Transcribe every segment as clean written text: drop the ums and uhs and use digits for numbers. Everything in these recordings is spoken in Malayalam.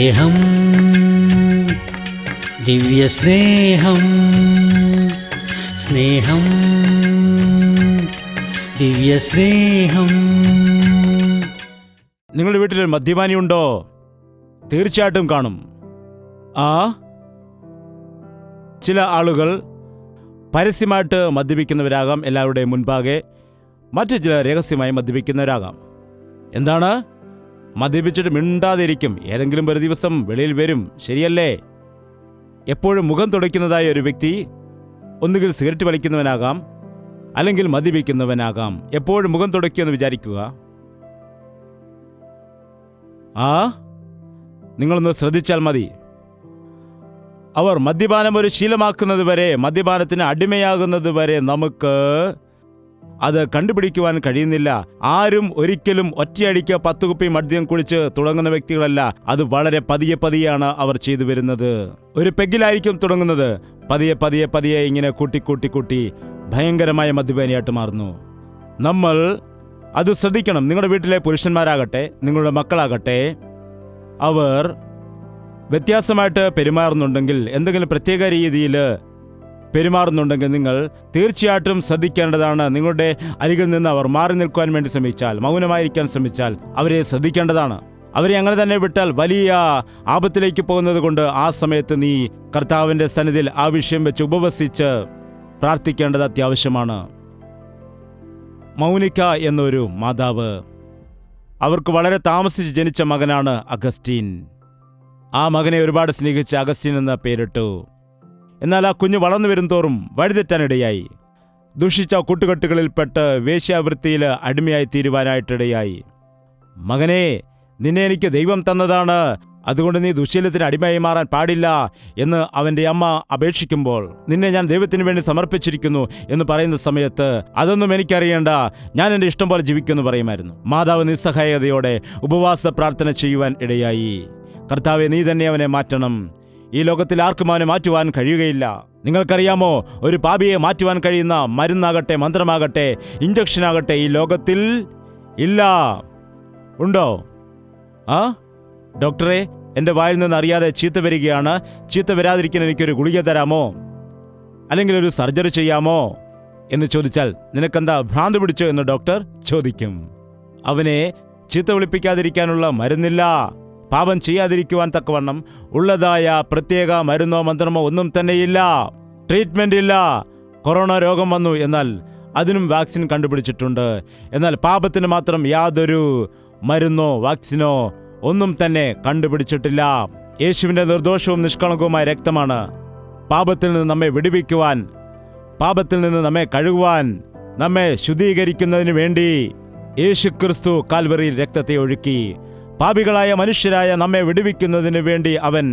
സ്നേഹം, ദിവ്യസ്നേഹം, സ്നേഹം, ദിവ്യസ്നേഹം. നിങ്ങളുടെ വീട്ടിൽ മദ്യപാനിയുണ്ടോ? തീർച്ചയായിട്ടും കാണും. ചില ആളുകൾ പരസ്യമായിട്ട് മദ്യപിക്കുന്നവരാകാം എല്ലാവരുടെയും മുൻപാകെ, മറ്റു ചില രഹസ്യമായി മദ്യപിക്കുന്നവരാകാം. എന്താണ്? മദ്യപിച്ചിട്ട് മിണ്ടാതിരിക്കും. ഏതെങ്കിലും ഒരു ദിവസം വെളിയിൽ വരും, ശരിയല്ലേ? എപ്പോഴും മുഖം തുടയ്ക്കുന്നതായ ഒരു വ്യക്തി ഒന്നുകിൽ സിഗരറ്റ് വലിക്കുന്നവനാകാം, അല്ലെങ്കിൽ മദ്യപിക്കുന്നവനാകാം. എപ്പോഴും മുഖം തുടയ്ക്കുമെന്ന് വിചാരിക്കുക. നിങ്ങളൊന്ന് ശ്രദ്ധിച്ചാൽ മതി. അവർ മദ്യപാനം ഒരു ശീലമാക്കുന്നത് വരെ, മദ്യപാനത്തിന് അടിമയാകുന്നത് വരെ നമുക്ക് അത് കണ്ടുപിടിക്കുവാൻ കഴിയുന്നില്ല. ആരും ഒരിക്കലും ഒറ്റയടിക്ക് 10 കുപ്പി മദ്യം കുടിച്ച് തുടങ്ങുന്ന വ്യക്തികളല്ല. അത് വളരെ പതിയെ പതിയാണ് അവർ ചെയ്തു വരുന്നത്. ഒരു പെഗ്ഗിലായിരിക്കും തുടങ്ങുന്നത്. പതിയെ പതിയെ പതിയെ ഇങ്ങനെ കൂട്ടി ഭയങ്കരമായ മദ്യപാനിയായിട്ട് മാറുന്നു. നമ്മൾ അത് ശ്രദ്ധിക്കണം. നിങ്ങളുടെ വീട്ടിലെ പുരുഷന്മാരാകട്ടെ, നിങ്ങളുടെ മക്കളാകട്ടെ, അവർ വ്യത്യാസമായിട്ട് പെരുമാറുന്നുണ്ടെങ്കിൽ, എന്തെങ്കിലും പ്രത്യേക രീതിയിൽ പെരുമാറുന്നുണ്ടെങ്കിൽ നിങ്ങൾ തീർച്ചയായിട്ടും ശ്രദ്ധിക്കേണ്ടതാണ്. നിങ്ങളുടെ അരികിൽ നിന്ന് അവർ മാറി നിൽക്കുവാൻ വേണ്ടി ശ്രമിച്ചാൽ, മൗനമായിരിക്കാൻ ശ്രമിച്ചാൽ അവരെ ശ്രദ്ധിക്കേണ്ടതാണ്. അവരെ അങ്ങനെ തന്നെ വിട്ടാൽ വലിയ ആപത്തിലേക്ക് പോകുന്നത് കൊണ്ട് ആ സമയത്ത് നീ കർത്താവിൻ്റെ സന്നിധിയിൽ ആ വിഷയം വെച്ച് ഉപവസിച്ച് പ്രാർത്ഥിക്കേണ്ടത് അത്യാവശ്യമാണ്. മൗനിക എന്നൊരു മാതാവ്, അവർക്ക് വളരെ താമസിച്ച് ജനിച്ച മകനാണ് അഗസ്റ്റിൻ. ആ മകനെ ഒരുപാട് സ്നേഹിച്ച് അഗസ്റ്റിൻ എന്ന പേരിട്ടു. എന്നാൽ ആ കുഞ്ഞ് വളർന്നു വരുംതോറും വഴിതെറ്റാനിടയായി. ദുഷിച്ച കൂട്ടുകെട്ടുകളിൽപ്പെട്ട് വേശ്യാവൃത്തിയിൽ അടിമയായി തീരുവാനായിട്ടിടയായി. മകനെ, നിന്നെ എനിക്ക് ദൈവം തന്നതാണ്, അതുകൊണ്ട് നീ ദുശ്ശീലത്തിന് അടിമയായി മാറാൻ പാടില്ല എന്ന് അവൻ്റെ അമ്മ അപേക്ഷിക്കുമ്പോൾ, നിന്നെ ഞാൻ ദൈവത്തിന് വേണ്ടി സമർപ്പിച്ചിരിക്കുന്നു എന്ന് പറയുന്ന സമയത്ത്, അതൊന്നും എനിക്കറിയേണ്ട, ഞാൻ എൻ്റെ ഇഷ്ടം പോലെ ജീവിക്കുമെന്ന് പറയുമായിരുന്നു. മാതാവ് നിസ്സഹായതയോടെ ഉപവാസ പ്രാർത്ഥന ചെയ്യുവാൻ ഇടയായി. കർത്താവെ, നീ തന്നെ അവനെ മാറ്റണം. ഈ ലോകത്തിൽ ആർക്കും അവനെ മാറ്റുവാൻ കഴിയുകയില്ല. നിങ്ങൾക്കറിയാമോ, ഒരു പാപിയെ മാറ്റുവാൻ കഴിയുന്ന മരുന്നാകട്ടെ, മന്ത്രമാകട്ടെ, ഇഞ്ചക്ഷനാകട്ടെ ഈ ലോകത്തിൽ ഇല്ല. ഉണ്ടോ? ഡോക്ടറെ, എൻ്റെ വായിൽ നിന്ന് അറിയാതെ ചീത്ത വരികയാണ്. ചീത്ത വരാതിരിക്കാൻ എനിക്കൊരു ഗുളിക തരാമോ, അല്ലെങ്കിൽ ഒരു സർജറി ചെയ്യാമോ എന്ന് ചോദിച്ചാൽ, നിനക്കെന്താ ഭ്രാന്ത് പിടിച്ചോ എന്ന് ഡോക്ടർ ചോദിക്കും. അവനെ ചീത്ത വിളിപ്പിക്കാതിരിക്കാനുള്ള മരുന്നില്ല. പാപം ചെയ്യാതിരിക്കുവാൻ തക്കവണ്ണം ഉള്ളതായ പ്രത്യേക മരുന്നോ മന്ത്രമോ ഒന്നും തന്നെയില്ല. ട്രീറ്റ്മെൻ്റ് ഇല്ല. കൊറോണ രോഗം വന്നു, എന്നാൽ അതിനും വാക്സിൻ കണ്ടുപിടിച്ചിട്ടുണ്ട്. എന്നാൽ പാപത്തിന് മാത്രം യാതൊരു മരുന്നോ വാക്സിനോ ഒന്നും തന്നെ കണ്ടുപിടിച്ചിട്ടില്ല. യേശുവിൻ്റെ നിർദോഷവും നിഷ്കളങ്കവുമായ രക്തമാണ് പാപത്തിൽ നിന്ന് നമ്മെ വിടുവിക്കുവാൻ, പാപത്തിൽ നിന്ന് നമ്മെ കഴുകുവാൻ, നമ്മെ ശുദ്ധീകരിക്കുന്നതിന് വേണ്ടി യേശുക്രിസ്തു കാൽവറിയിൽ രക്തത്തെ ഒഴുക്കി. പാപികളായ മനുഷ്യരായ നമ്മെ വിടുവിക്കുന്നതിന് വേണ്ടി അവൻ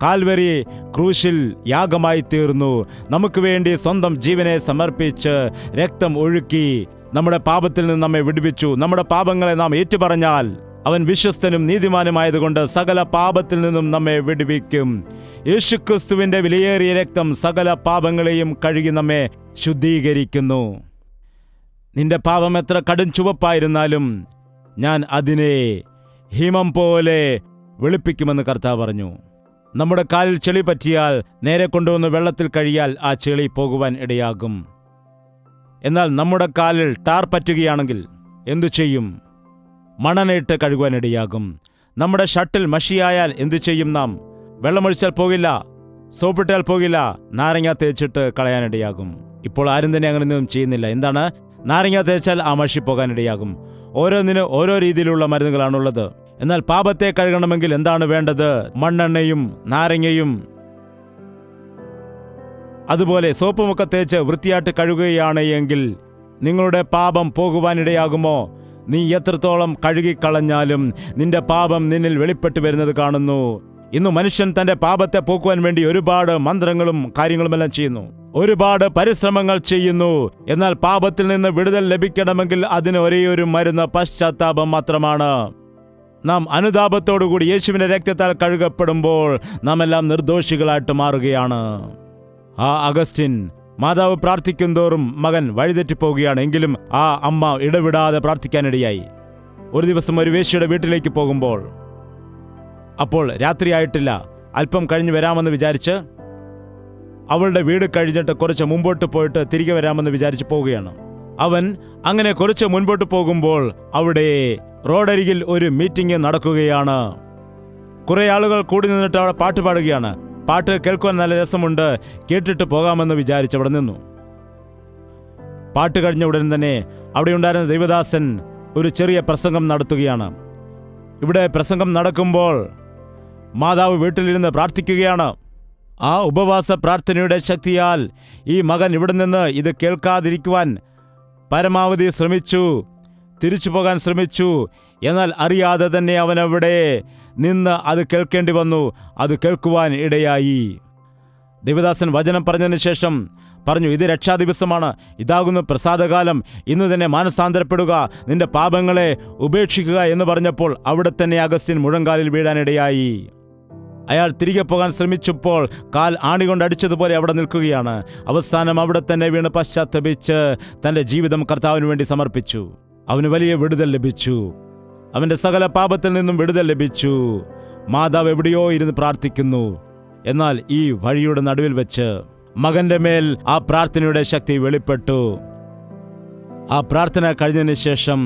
കാൽവരി ക്രൂശിൽ യാഗമായി തീർന്നു. നമുക്ക് വേണ്ടി സ്വന്തം ജീവനെ സമർപ്പിച്ച് രക്തം ഒഴുക്കി നമ്മുടെ പാപത്തിൽ നിന്ന് നമ്മെ വിടുവിച്ചു. നമ്മുടെ പാപങ്ങളെ നാം ഏറ്റുപറഞ്ഞാൽ അവൻ വിശ്വസ്തനും നീതിമാനുമായതുകൊണ്ട് സകല പാപത്തിൽ നിന്നും നമ്മെ വിടുവിക്കും. യേശുക്രിസ്തുവിന്റെ വിലയേറിയ രക്തം സകല പാപങ്ങളെയും കഴുകി നമ്മെ ശുദ്ധീകരിക്കുന്നു. നിന്റെ പാപം എത്ര കടും ചുവപ്പായിരുന്നാലും ഞാൻ അതിനെ ഹിമം പോലെ വെളുപ്പിക്കുമെന്ന് കർത്താവ് പറഞ്ഞു. നമ്മുടെ കാലിൽ ചെളി പറ്റിയാൽ നേരെ കൊണ്ടുവന്ന് വെള്ളത്തിൽ കഴിയാൽ ആ ചെളി പോകുവാൻ ഇടയാകും. എന്നാൽ നമ്മുടെ കാലിൽ ടാർ പറ്റുകയാണെങ്കിൽ എന്തു ചെയ്യും? മണലിട്ട് കഴുകുവാനിടയാകും. നമ്മുടെ ഷർട്ടിൽ മഷിയായാൽ എന്തു ചെയ്യും? നാം വെള്ളമൊഴിച്ചാൽ പോകില്ല, സോപ്പിട്ടാൽ പോകില്ല, നാരങ്ങ തേച്ചിട്ട് കളയാനിടയാകും. ഇപ്പോൾ ആരും തന്നെ അങ്ങനെയൊന്നും ചെയ്യുന്നില്ല. എന്താണ്? നാരങ്ങ തേച്ചാൽ ആ മഷി പോകാനിടയാകും. ഓരോന്നിന് ഓരോ രീതിയിലുള്ള മരുന്നുകളാണുള്ളത്. എന്നാൽ പാപത്തെ കഴുകണമെങ്കിൽ എന്താണ് വേണ്ടത്? മണ്ണെണ്ണയും നാരങ്ങയും അതുപോലെ സോപ്പുമൊക്കെ തേച്ച് വൃത്തിയായിട്ട് കഴുകുകയാണ് എങ്കിൽ നിങ്ങളുടെ പാപം പോകുവാനിടയാകുമോ? നീ എത്രത്തോളം കഴുകിക്കളഞ്ഞാലും നിന്റെ പാപം നിന്നിൽ വെളിപ്പെട്ട് വരുന്നത് കാണുന്നു. ഇന്ന് മനുഷ്യൻ തന്റെ പാപത്തെ പോക്കുവാൻ വേണ്ടി ഒരുപാട് മന്ത്രങ്ങളും കാര്യങ്ങളുമെല്ലാം ചെയ്യുന്നു, ഒരുപാട് പരിശ്രമങ്ങൾ ചെയ്യുന്നു. എന്നാൽ പാപത്തിൽ നിന്ന് വിടുതൽ ലഭിക്കണമെങ്കിൽ അതിന് ഒരേയൊരു മരുന്ന് പശ്ചാത്താപം മാത്രമാണ്. നാം അനുതാപത്തോടുകൂടി യേശുവിന്റെ രക്തത്താൽ കഴുകപ്പെടുമ്പോൾ നാം എല്ലാം നിർദോഷികളായിട്ട് മാറുകയാണ്. ആ അഗസ്റ്റിൻ മാതാവ് പ്രാർത്ഥിക്കും തോറും മകൻ വഴിതെറ്റിപ്പോവുകയാണ്. എങ്കിലും ആ അമ്മ ഇടവിടാതെ പ്രാർത്ഥിക്കാനിടയായി. ഒരു ദിവസം ഒരു വേശ്യയുടെ വീട്ടിലേക്ക് പോകുമ്പോൾ അപ്പോൾ രാത്രിയായിട്ടില്ല, അല്പം കഴിഞ്ഞ് വരാമെന്ന് വിചാരിച്ച് അവളുടെ വീട് കഴിഞ്ഞിട്ട് കുറച്ച് മുമ്പോട്ട് പോയിട്ട് തിരികെ വരാമെന്ന് വിചാരിച്ച് പോവുകയാണ്. അവൻ അങ്ങനെ കുറച്ച് മുൻപോട്ട് പോകുമ്പോൾ അവിടെ റോഡരികിൽ ഒരു മീറ്റിംഗ് നടക്കുകയാണ്. കുറെ ആളുകൾ കൂടി നിന്നിട്ട് അവിടെ പാട്ട് പാടുകയാണ്. പാട്ട് കേൾക്കുവാൻ നല്ല രസമുണ്ട്, കേട്ടിട്ട് പോകാമെന്ന് വിചാരിച്ച് അവിടെ നിന്നു. പാട്ട് കഴിഞ്ഞ ഉടൻ തന്നെ അവിടെ ഉണ്ടായിരുന്ന ദൈവദാസൻ ഒരു ചെറിയ പ്രസംഗം നടത്തുകയാണ്. ഇവിടെ പ്രസംഗം നടക്കുമ്പോൾ മാതാവ് വീട്ടിലിരുന്ന് പ്രാർത്ഥിക്കുകയാണ്. ആ ഉപവാസ പ്രാർത്ഥനയുടെ ശക്തിയാൽ ഈ മകൻ ഇവിടെ നിന്ന് ഇത് കേൾക്കാതിരിക്കുവാൻ പരമാവധി ശ്രമിച്ചു, തിരിച്ചു പോകാൻ ശ്രമിച്ചു. എന്നാൽ അറിയാതെ തന്നെ അവനവിടെ നിന്ന് അത് കേൾക്കേണ്ടി വന്നു. അത് കേൾക്കുവാൻ ഇടയായി. ദൈവദാസൻ വചനം പറഞ്ഞതിന് ശേഷം പറഞ്ഞു, ഇത് രക്ഷാദിവസമാണ്, ഇതാകുന്നു പ്രസാദകാലം, ഇന്ന് തന്നെ മാനസാന്തരപ്പെടുക, നിന്റെ പാപങ്ങളെ ഉപേക്ഷിക്കുക എന്ന് പറഞ്ഞപ്പോൾ അവിടെ തന്നെ അഗസ്റ്റിൻ മുഴങ്കാലിൽ വീഴാനിടയായി. അയാൾ തിരികെ പോകാൻ ശ്രമിച്ചപ്പോൾ കാൽ ആണികൊണ്ട് അടിച്ചതുപോലെ അവിടെ നിൽക്കുകയാണ്. അവസാനം അവിടെ തന്നെ വീണ് പശ്ചാത്തപിച്ച് തൻ്റെ ജീവിതം കർത്താവിന് വേണ്ടി സമർപ്പിച്ചു. അവന് വലിയ വിടുതൽ ലഭിച്ചു. അവൻ്റെ സകല പാപത്തിൽ നിന്നും വിടുതൽ ലഭിച്ചു. മാതാവ് എവിടെയോ ഇരുന്ന് പ്രാർത്ഥിക്കുന്നു. എന്നാൽ ഈ വഴിയുടെ നടുവിൽ വെച്ച് മകന്റെ മേൽ ആ പ്രാർത്ഥനയുടെ ശക്തി വെളിപ്പെട്ടു. ആ പ്രാർത്ഥന കഴിഞ്ഞതിന് ശേഷം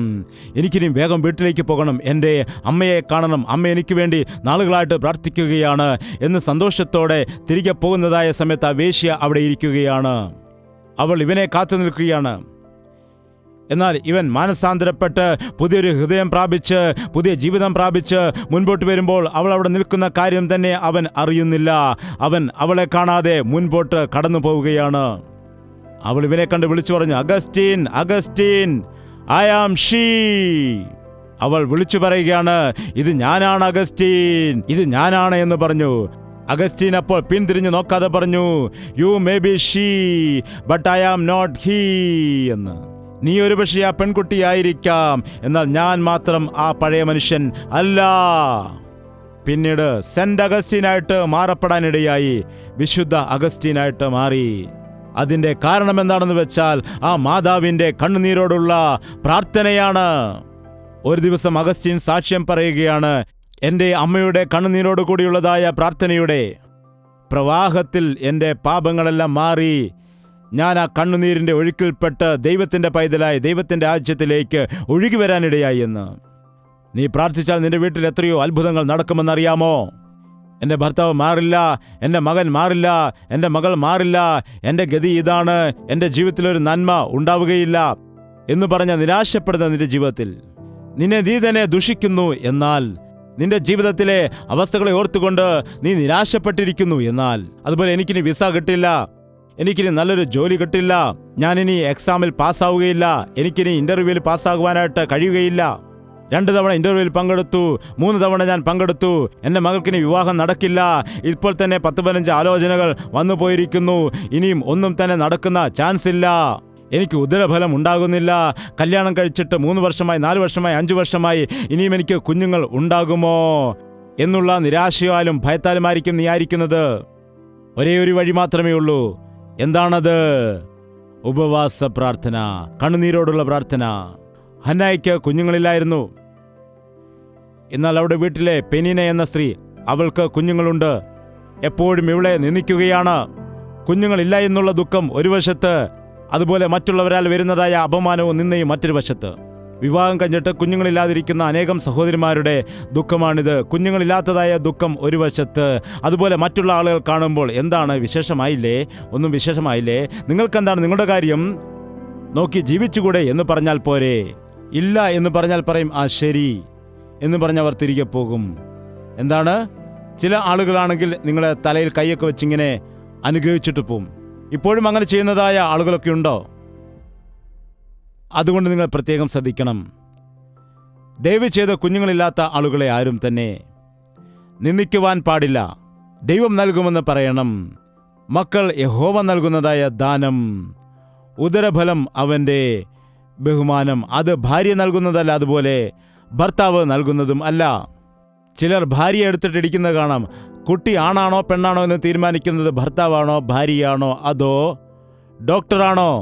എനിക്കിനി വേഗം വീട്ടിലേക്ക് പോകണം, എൻ്റെ അമ്മയെ കാണണം, അമ്മ എനിക്ക് വേണ്ടി നാളുകളായിട്ട് പ്രാർത്ഥിക്കുകയാണ് എന്ന് സന്തോഷത്തോടെ തിരികെ പോകുന്നതായ സമയത്ത് ആ വേശ്യ അവിടെ ഇരിക്കുകയാണ്. അവൾ ഇവനെ കാത്തു നിൽക്കുകയാണ്. എന്നാൽ ഇവൻ മാനസാന്തരപ്പെട്ട് പുതിയൊരു ഹൃദയം പ്രാപിച്ച് പുതിയ ജീവിതം പ്രാപിച്ച് മുൻപോട്ട് വരുമ്പോൾ അവൾ അവിടെ നിൽക്കുന്ന കാര്യം തന്നെ അവൻ അറിയുന്നില്ല. അവൻ അവളെ കാണാതെ മുൻപോട്ട് കടന്നു പോവുകയാണ്. അവൾ ഇവനെ കണ്ട് വിളിച്ചു പറഞ്ഞു, Augustine, Augustine, I am she. അവൾ വിളിച്ചു പറയുകയാണ്, ഇത് ഞാനാണ് അഗസ്റ്റിൻ, ഇത് ഞാനാണ് എന്ന് പറഞ്ഞു. അഗസ്റ്റിൻ അപ്പോൾ പിന്തിരിഞ്ഞ് നോക്കാതെ പറഞ്ഞു, you may be she but I am not he എന്ന്. നീ ഒരു പക്ഷേ ആ പെൺകുട്ടിയായിരിക്കാം, എന്നാൽ ഞാൻ മാത്രം ആ പഴയ മനുഷ്യൻ അല്ല. പിന്നീട് സെന്റ് അഗസ്റ്റീനായിട്ട് മാറപ്പെടാനിടയായി, വിശുദ്ധ അഗസ്റ്റീനായിട്ട് മാറി. അതിൻ്റെ കാരണം എന്താണെന്ന് വെച്ചാൽ ആ മാതാവിൻ്റെ കണ്ണുനീരോടുള്ള പ്രാർത്ഥനയാണ്. ഒരു ദിവസം അഗസ്റ്റീൻ സാക്ഷ്യം പറയുകയാണ്, എൻ്റെ അമ്മയുടെ കണ്ണുനീരോട് കൂടിയുള്ളതായ പ്രാർത്ഥനയുടെ പ്രവാഹത്തിൽ എൻ്റെ പാപങ്ങളെല്ലാം മാറി. ഞാൻ ആ കണ്ണുനീരിൻ്റെ ഒഴുക്കിൽപ്പെട്ട് ദൈവത്തിൻ്റെ പൈതലായി ദൈവത്തിൻ്റെ രാജ്യത്തിലേക്ക് ഒഴുകി വരാനിടയായി എന്ന്. നീ പ്രാർത്ഥിച്ചാൽ നിന്റെ വീട്ടിൽ എത്രയോ അത്ഭുതങ്ങൾ നടക്കുമെന്നറിയാമോ? എൻ്റെ ഭർത്താവ് മാറില്ല, എൻ്റെ മകൻ മാറില്ല, എൻ്റെ മകൾ മാറില്ല, എൻ്റെ ഗതി ഇതാണ്, എൻ്റെ ജീവിതത്തിലൊരു നന്മ ഉണ്ടാവുകയില്ല എന്ന് പറഞ്ഞ നിരാശപ്പെടുന്ന നിന്റെ ജീവിതത്തിൽ നിന്നെ നീ തന്നെ ദുഷിക്കുന്നു. എന്നാൽ നിന്റെ ജീവിതത്തിലെ അവസ്ഥകളെ ഓർത്തുകൊണ്ട് നീ നിരാശപ്പെട്ടിരിക്കുന്നു. എന്നാൽ അതുപോലെ എനിക്കിനി വിസ കിട്ടില്ല, എനിക്കിനി നല്ലൊരു ജോലി കിട്ടില്ല, ഞാനിനി എക്സാമിൽ പാസ്സാവുകയില്ല, എനിക്കിനി ഇൻ്റർവ്യൂവിൽ പാസ്സാകുവാനായിട്ട് കഴിയുകയില്ല. 2 തവണ ഇൻ്റർവ്യൂവിൽ പങ്കെടുത്തു, 3 തവണ ഞാൻ പങ്കെടുത്തു, എൻ്റെ മകൾക്കിനി വിവാഹം നടക്കില്ല, ഇപ്പോൾ തന്നെ 10-15 ആലോചനകൾ വന്നു പോയിരിക്കുന്നു, ഇനിയും ഒന്നും തന്നെ നടക്കുന്ന ചാൻസ് ഇല്ല, എനിക്ക് ഉദരഫലം ഉണ്ടാകുന്നില്ല, കല്യാണം കഴിച്ചിട്ട് 3 വർഷമായി 4 വർഷമായി 5 വർഷമായി, ഇനിയും എനിക്ക് കുഞ്ഞുങ്ങൾ ഉണ്ടാകുമോ എന്നുള്ള നിരാശയാലും ഭയത്താലുമായിരിക്കും നീ ആയിരിക്കുന്നത്. ഒരേ ഒരു വഴി മാത്രമേ ഉള്ളൂ. എന്താണത്? ഉപവാസ പ്രാർത്ഥന, കണ്ണുനീരോടുള്ള പ്രാർത്ഥന. ഹന്നായ്ക്ക് കുഞ്ഞുങ്ങളില്ലായിരുന്നു. എന്നാൽ അവിടെ വീട്ടിലെ പെനീന എന്ന സ്ത്രീ, അവൾക്ക് കുഞ്ഞുങ്ങളുണ്ട്. എപ്പോഴും ഇവളെ നിന്ദിക്കുകയാണ്. കുഞ്ഞുങ്ങളില്ല എന്നുള്ള ദുഃഖം ഒരു വശത്ത്, അതുപോലെ മറ്റുള്ളവരാൽ വരുന്നതായ അപമാനവും നിന്നയും മറ്റൊരു വശത്ത്. വിവാഹം കഴിഞ്ഞിട്ട് കുഞ്ഞുങ്ങളില്ലാതിരിക്കുന്ന അനേകം സഹോദരിമാരുടെ ദുഃഖമാണിത്. കുഞ്ഞുങ്ങളില്ലാത്തതായ ദുഃഖം ഒരു വശത്ത്, അതുപോലെ മറ്റുള്ള ആളുകൾ കാണുമ്പോൾ എന്താണ് വിശേഷമായില്ലേ, ഒന്നും വിശേഷമായില്ലേ, നിങ്ങൾക്കെന്താണ് നിങ്ങളുടെ കാര്യം, നോക്കി ജീവിച്ചുകൂടെ എന്ന് പറഞ്ഞാൽ പോരെ. ഇല്ല എന്ന് പറഞ്ഞാൽ പറയും ആ ശരി എന്ന് പറഞ്ഞവർ തിരികെ പോകും. എന്താണ്, ചില ആളുകളാണെങ്കിൽ നിങ്ങളെ തലയിൽ കൈയൊക്കെ വെച്ചിങ്ങനെ അനുഗ്രഹിച്ചിട്ട് പോവും. ഇപ്പോഴും അങ്ങനെ ചെയ്യുന്നതായ ആളുകളൊക്കെ ഉണ്ടോ? അതുകൊണ്ട് നിങ്ങൾ പ്രത്യേകം ശ്രദ്ധിക്കണം. ദയവ് ചെയ്ത് കുഞ്ഞുങ്ങളില്ലാത്ത ആളുകളെ ആരും തന്നെ നിന്ദിക്കുവാൻ പാടില്ല. ദൈവം നൽകുമെന്ന് പറയണം. മക്കൾ യഹോവ നൽകുന്നതായ ദാനം, ഉദരഫലം അവൻ്റെ ബഹുമാനം, അത് ഭാര്യ നൽകുന്നതല്ല, അതുപോലെ ഭർത്താവ് നൽകുന്നതും അല്ല. ചിലർ ഭാര്യയെ എടുത്തിട്ടിരിക്കുന്നത് കാണാം. കുട്ടി ആണാണോ പെണ്ണാണോ എന്ന് തീരുമാനിക്കുന്നത് ഭർത്താവാണോ ഭാര്യയാണോ അതോ ഡോക്ടറാണോ?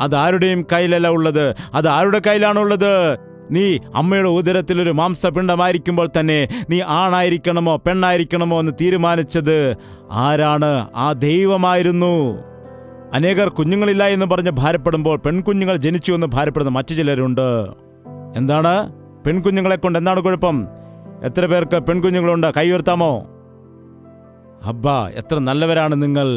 അത് ആരുടെയും കയ്യിലല്ല ഉള്ളത്. അത് ആരുടെ കയ്യിലാണുള്ളത്? നീ അമ്മയുടെ ഉദരത്തിൽ ഒരു മാംസപിണ്ഡമായിരിക്കുമ്പോൾ തന്നെ നീ ആണായിരിക്കണമോ പെണ്ണായിരിക്കണമോ എന്ന് തീരുമാനിച്ചത് ആരാണ്? ആ ദൈവമായിരുന്നു. അനേകർ കുഞ്ഞുങ്ങളില്ല എന്ന് പറഞ്ഞ് ഭാരപ്പെടുമ്പോൾ പെൺകുഞ്ഞുങ്ങൾ ജനിച്ചു എന്ന് ഭാരപ്പെടുന്ന മറ്റു ചിലരുണ്ട്. എന്താണ്? പെൺകുഞ്ഞുങ്ങളെ കൊണ്ട് എന്താണ് കുഴപ്പം? എത്ര പേർക്ക് പെൺകുഞ്ഞുങ്ങളുണ്ട്? കൈ ഉയർത്താമോ? അബ്ബാ, എത്ര നല്ലവരാണ് നിങ്ങൾ.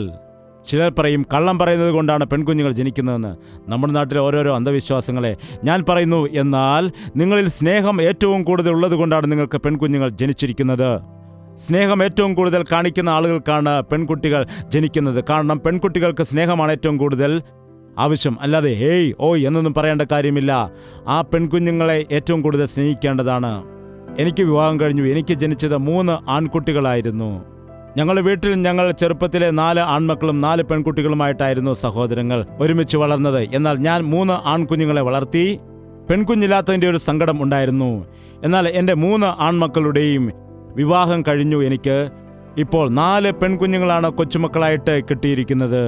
ചിലർ പറയും കള്ളം പറയുന്നത് കൊണ്ടാണ് പെൺകുഞ്ഞുങ്ങൾ ജനിക്കുന്നതെന്ന്. നമ്മുടെ നാട്ടിലെ ഓരോരോ അന്ധവിശ്വാസങ്ങളെ ഞാൻ പറയുന്നു. എന്നാൽ നിങ്ങളിൽ സ്നേഹം ഏറ്റവും കൂടുതൽ ഉള്ളത് കൊണ്ടാണ് നിങ്ങൾക്ക് പെൺകുഞ്ഞുങ്ങൾ ജനിച്ചിരിക്കുന്നത്. സ്നേഹം ഏറ്റവും കൂടുതൽ കാണിക്കുന്ന ആളുകൾക്കാണ് പെൺകുട്ടികൾ ജനിക്കുന്നത്. കാരണം പെൺകുട്ടികൾക്ക് സ്നേഹമാണ് ഏറ്റവും കൂടുതൽ ആവശ്യം. അല്ലാതെ ഹേയ് ഓയ് എന്നൊന്നും പറയേണ്ട കാര്യമില്ല. ആ പെൺകുഞ്ഞുങ്ങളെ ഏറ്റവും കൂടുതൽ സ്നേഹിക്കേണ്ടതാണ്. എനിക്ക് വിവാഹം കഴിഞ്ഞു. എനിക്ക് ജനിച്ചത് 3 ആൺകുട്ടികളായിരുന്നു. ഞങ്ങളുടെ വീട്ടിൽ ഞങ്ങൾ ചെറുപ്പത്തിലെ 4 ആൺമക്കളും 4 പെൺകുട്ടികളുമായിട്ടായിരുന്നു സഹോദരങ്ങൾ ഒരുമിച്ച് വളർന്നത്. എന്നാൽ ഞാൻ 3 ആൺകുഞ്ഞുങ്ങളെ വളർത്തി. പെൺകുഞ്ഞില്ലാത്തതിൻ്റെ ഒരു സങ്കടം ഉണ്ടായിരുന്നു. എന്നാൽ എൻ്റെ 3 ആൺമക്കളുടെയും വിവാഹം കഴിഞ്ഞു. എനിക്ക് ഇപ്പോൾ 4 പെൺകുഞ്ഞുങ്ങളാണ് കൊച്ചുമക്കളായിട്ട് കിട്ടിയിരിക്കുന്നത്.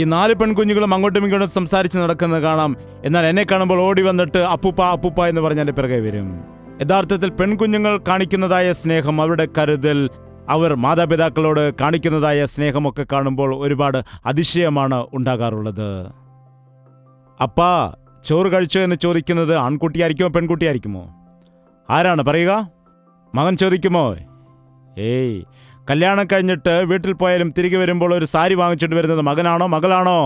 ഈ 4 പെൺകുഞ്ഞുങ്ങളും അങ്ങോട്ടും ഇങ്ങോട്ടും സംസാരിച്ച് നടക്കുന്നത് കാണാം. എന്നാൽ എന്നെ കാണുമ്പോൾ ഓടി വന്നിട്ട് അപ്പൂപ്പ അപ്പൂപ്പ എന്ന് പറഞ്ഞ് എൻ്റെ പിറകെ വരും. യഥാർത്ഥത്തിൽ പെൺകുഞ്ഞുങ്ങൾ കാണിക്കുന്നതായ സ്നേഹം, അവരുടെ കരുതൽ, അവർ മാതാപിതാക്കളോട് കാണിക്കുന്നതായ സ്നേഹമൊക്കെ കാണുമ്പോൾ ഒരുപാട് അതിശയമാണ് ഉണ്ടാകാറുള്ളത്. അപ്പാ, ചോറ് കഴിച്ചോ എന്ന് ചോദിക്കുന്നത് ആൺകുട്ടിയായിരിക്കുമോ പെൺകുട്ടിയായിരിക്കുമോ? ആരാണ് പറയുക? മകൻ ചോദിക്കുമോ? ഏയ്, കല്യാണം കഴിഞ്ഞിട്ട് വീട്ടിൽ പോയാലും തിരികെ വരുമ്പോൾ ഒരു സാരി വാങ്ങിച്ചിട്ട് വരുന്നത് മകനാണോ മകളാണോ?